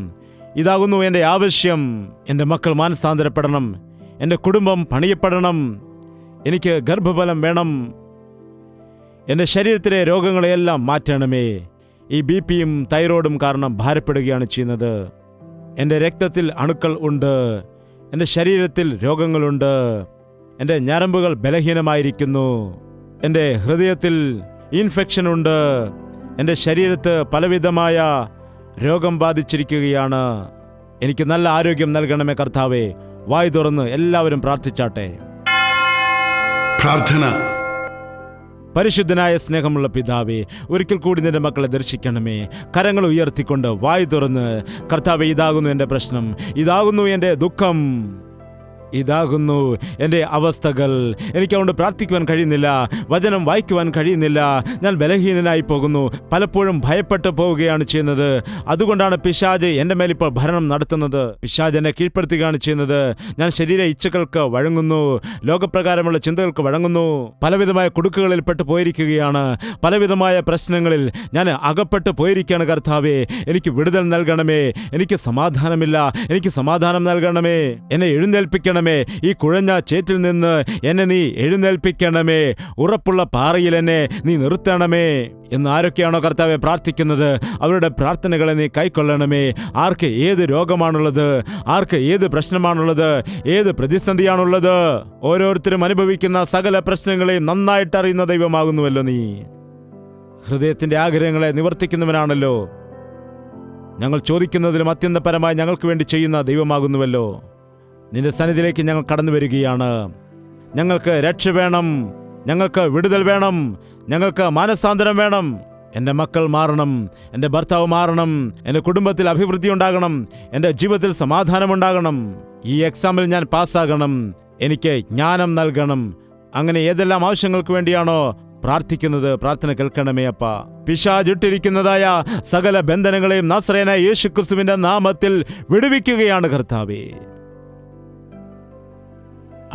ഇതാകുന്നു എൻ്റെ ആവശ്യം. എൻ്റെ മക്കൾ മാനസാന്തരപ്പെടണം, എൻ്റെ കുടുംബം പണിയപ്പെടണം, എനിക്ക് ഗർഭഫലം വേണം, എൻ്റെ ശരീരത്തിലെ രോഗങ്ങളെയെല്ലാം മാറ്റണമേ. ഈ ബിപിയും തൈറോയിഡും കാരണം ഭാരപ്പെടുകയാണ് ചെയ്യുന്നത്. എൻ്റെ രക്തത്തിൽ അണുക്കൾ ഉണ്ട്, എൻ്റെ ശരീരത്തിൽ രോഗങ്ങളുണ്ട്, എൻ്റെ ഞരമ്പുകൾ ബലഹീനമായിരിക്കുന്നു, എൻ്റെ ഹൃദയത്തിൽ ഇൻഫെക്ഷൻ ഉണ്ട്, എൻ്റെ ശരീരത്ത് പലവിധമായ രോഗം ബാധിച്ചിരിക്കുകയാണ്. എനിക്ക് നല്ല ആരോഗ്യം നൽകണമേ കർത്താവേ. വായ് തുറന്ന് എല്ലാവരും പ്രാർത്ഥിച്ചാട്ടെ. പ്രാർത്ഥന. പരിശുദ്ധനായ സ്നേഹമുള്ള പിതാവേ, ഒരിക്കൽ കൂടി നിന്റെ മക്കളെ ദർശിക്കണമേ. കരങ്ങൾ ഉയർത്തിക്കൊണ്ട് വായ് തുറന്ന്, കർത്താവേ, ഇതാകുന്നു എൻ്റെ പ്രശ്നം, ഇതാകുന്നു എൻ്റെ ദുഃഖം, ഇതാകുന്നു എൻ്റെ അവസ്ഥകൾ. എനിക്കതുകൊണ്ട് പ്രാർത്ഥിക്കുവാൻ കഴിയുന്നില്ല, വചനം വായിക്കുവാൻ കഴിയുന്നില്ല, ഞാൻ ബലഹീനനായി പോകുന്നു, പലപ്പോഴും ഭയപ്പെട്ടു പോവുകയാണ് ചെയ്യുന്നത്. അതുകൊണ്ടാണ് പിശാച് എൻ്റെ മേലിപ്പോൾ ഭരണം നടത്തുന്നത്. പിശാച് എന്നെ കീഴ്പ്പെടുത്തുകയാണ് ചെയ്യുന്നത്. ഞാൻ ശരീര ഇച്ഛകൾക്ക് വഴങ്ങുന്നു, ലോകപ്രകാരമുള്ള ചിന്തകൾക്ക് വഴങ്ങുന്നു, പലവിധമായ കുടുക്കുകളിൽ പെട്ടു പോയിരിക്കുകയാണ്, പലവിധമായ പ്രശ്നങ്ങളിൽ ഞാൻ അകപ്പെട്ടു പോയിരിക്കുകയാണ്. കർത്താവേ, എനിക്ക് വിടുതൽ നൽകണമേ, എനിക്ക് സമാധാനമില്ല, എനിക്ക് സമാധാനം നൽകണമേ, എന്നെ എഴുന്നേൽപ്പിക്കണം. ഈ കുഴഞ്ഞ ചേറ്റിൽ നിന്ന് എന്നെ നീ എഴുന്നേൽപ്പിക്കണമേ, ഉറപ്പുള്ള പാറയിൽ എന്നെ നീ നിർത്തണമേ എന്ന് ആരൊക്കെയാണോ കർത്താവെ പ്രാർത്ഥിക്കുന്നത്, അവരുടെ പ്രാർത്ഥനകളെ നീ കൈക്കൊള്ളണമേ. ആർക്ക് ഏത് രോഗമാണുള്ളത്, ആർക്ക് ഏത് പ്രശ്നമാണുള്ളത്, ഏത് പ്രതിസന്ധിയാണുള്ളത്, ഓരോരുത്തരും അനുഭവിക്കുന്ന സകല പ്രശ്നങ്ങളെയും നന്നായിട്ട് അറിയുന്ന ദൈവമാകുന്നുവല്ലോ നീ. ഹൃദയത്തിന്റെ ആഗ്രഹങ്ങളെ നിവർത്തിക്കുന്നവനാണല്ലോ. ഞങ്ങൾ ചോദിക്കുന്നതിലും അത്യന്തപരമായി ഞങ്ങൾക്ക് വേണ്ടി ചെയ്യുന്ന ദൈവമാകുന്നുവല്ലോ. നിന്റെ സന്നിധിയിലേക്ക് ഞങ്ങൾ കടന്നു വരികയാണ്. ഞങ്ങൾക്ക് രക്ഷ വേണം, ഞങ്ങൾക്ക് വിടുതൽ വേണം, ഞങ്ങൾക്ക് മാനസാന്തരം വേണം. എൻ്റെ മക്കൾ മാറണം, എൻ്റെ ഭർത്താവ് മാറണം, എൻ്റെ കുടുംബത്തിൽ അഭിവൃദ്ധി ഉണ്ടാകണം, എൻ്റെ ജീവിതത്തിൽ സമാധാനമുണ്ടാകണം, ഈ എക്സാമിൽ ഞാൻ പാസ്സാകണം, എനിക്ക് ജ്ഞാനം നൽകണം. അങ്ങനെ ഏതെല്ലാം ആവശ്യങ്ങൾക്ക് വേണ്ടിയാണോ പ്രാർത്ഥിക്കുന്നത്, പ്രാർത്ഥന കേൾക്കണമേ അപ്പ. പിശാചിട്ടിരിക്കുന്നതായ സകല ബന്ധനങ്ങളെയും നസ്രയനായ യേശുക്രിസ്തുവിന്റെ നാമത്തിൽ വിടുവിക്കുകയാണ് കർത്താവേ.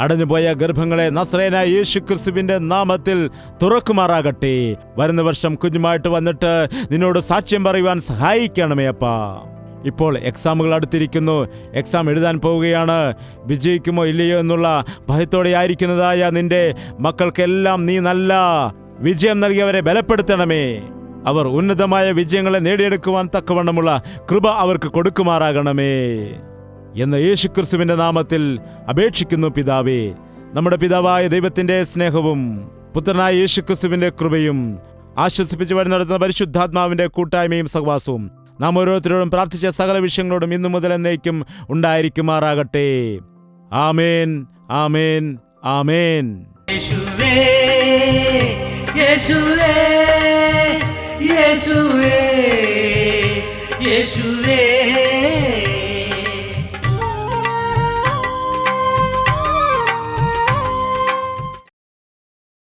അടഞ്ഞുപോയ ഗർഭങ്ങളെ നസ്രയനായ യേശുക്രിസ്തുവിന്റെ നാമത്തിൽ തുറക്കുമാറാകട്ടെ. വരുന്ന വർഷം കുഞ്ഞുമായിട്ട് വന്നിട്ട് നിന്നോട് സാക്ഷ്യം പറയുവാൻ സഹായിക്കണമേ അപ്പ. ഇപ്പോൾ എക്സാമുകൾ അടുത്തിരിക്കുന്നു, എക്സാം എഴുതാൻ പോവുകയാണ്. വിജയിക്കുമോ ഇല്ലയോ എന്നുള്ള ഭയത്തോടെ ആയിരിക്കുന്നതായ നിന്റെ മക്കൾക്കെല്ലാം നീ നല്ല വിജയം നൽകിയവരെ ബലപ്പെടുത്തണമേ. അവർ ഉന്നതമായ വിജയങ്ങളെ നേടിയെടുക്കുവാൻ തക്കവണ്ണമുള്ള കൃപ അവർക്ക് കൊടുക്കുമാറാകണമേ എന്ന് യേശുക്രിസ്തുവിന്റെ നാമത്തിൽ അപേക്ഷിക്കുന്നു പിതാവേ. നമ്മുടെ പിതാവായ ദൈവത്തിന്റെ സ്നേഹവും പുത്രനായ യേശുക്രിസ്തുവിന്റെ കൃപയും ആശ്വസിപ്പിച്ച് വഴി നടത്തുന്ന പരിശുദ്ധാത്മാവിന്റെ കൂട്ടായ്മയും സഹവാസവും നാം ഓരോരുത്തരോടും പ്രാർത്ഥിച്ച സകല വിഷയങ്ങളോടും ഇന്നു മുതൽ എന്നേക്കും ഉണ്ടായിരിക്കുമാറാകട്ടെ. ആമേൻ, ആമേൻ, ആമേൻ. യേശുവേ, യേശുവേ, യേശുവേ, യേശുവേ.